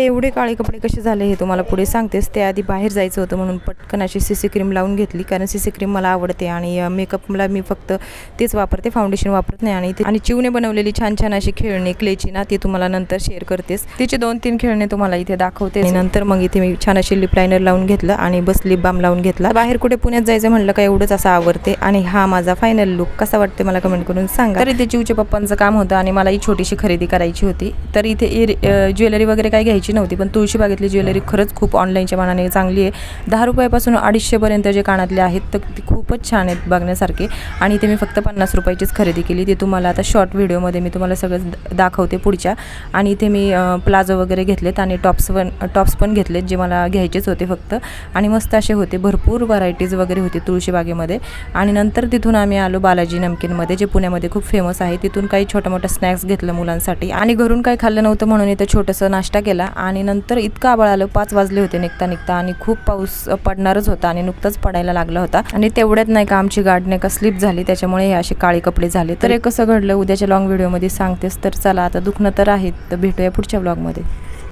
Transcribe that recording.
एवढे काळे कपडे कसे झाले हे तुम्हाला पुढे सांगतेस. ते आधी बाहेर जायचं होतं म्हणून पटकन अशी CC क्रीम लावून घेतली, कारण CC क्रीम मला आवडते आणि मेकअपला मी फक्त तेच वापरते, फाउंडेशन वापरत नाही. आणि चिवने बनवलेली छान छान अशी खेळणी क्लेची ना, ती तुम्हाला नंतर शेअर करतेस. तिचे 2-3 खेळणे तुम्हाला इथे दाखवते. आणि नंतर मग इथे मी छान अशी लिप लायनर लावून घेतलं आणि बस लिप बाम लावून घेतला. बाहेर कुठे पुण्यात जायचं म्हणलं का एवढंच असं आवडते. आणि हा माझा फायनल लुक कसा वाटते मला कमेंट करून सांगा. तर इथे चिवच्या पप्पांचं काम होतं आणि मला ही छोटीशी खरेदी करायची होती. तर इथे ज्वेलरी वगैरे काही घ्यायची नव्हती, पण तुळशीबागेतली ज्वेलरी खरंच खूप ऑनलाईनच्या मानाने चांगली आहे. 10 रुपयापासून 250 पर्यंत जे कानातले आहेत तर ती खूपच छान आहेत बघण्यासारखे. आणि इथे मी फक्त 50 रुपयाचीच खरेदी केली. ते तुम्हाला आता शॉर्ट व्हिडिओमध्ये मी तुम्हाला सगळं दाखवते पुढच्या. आणि इथे मी प्लाझो वगैरे घेतलेत आणि टॉप्स पण घेतलेत जे मला घ्यायचेच होते फक्त. आणि मस्त असे होते, भरपूर व्हरायटीज वगैरे होती तुळशीबागेमध्ये. आणि नंतर तिथून आम्ही आलो बालाजी नमकीनमध्ये, जे पुण्यामध्ये खूप फेमस आहे. तिथून काही छोटा मोठा स्नॅक्स घेतलं मुलांसाठी आणि घरून काही खाल्लं नव्हतं म्हणून इथं छोटंसं नाश्ता केला. आणि नंतर इतकं आभाळ आलं, 5 वाजले होते निघता आणि खूप पाऊस पडणारच होता आणि नुकताच पडायला लागला होता. आणि तेवढ्यात नाही का आमची गाडी नाही का स्लिप झाली, त्याच्यामुळे हे असे काळे कपडे झाले. तर हे कसं घडलं उद्याच्या लॉंग व्हिडिओमध्ये सांगतेस. तर चला आता दुखणं तर आहे, तर भेटूया पुढच्या व्लॉगमध्ये.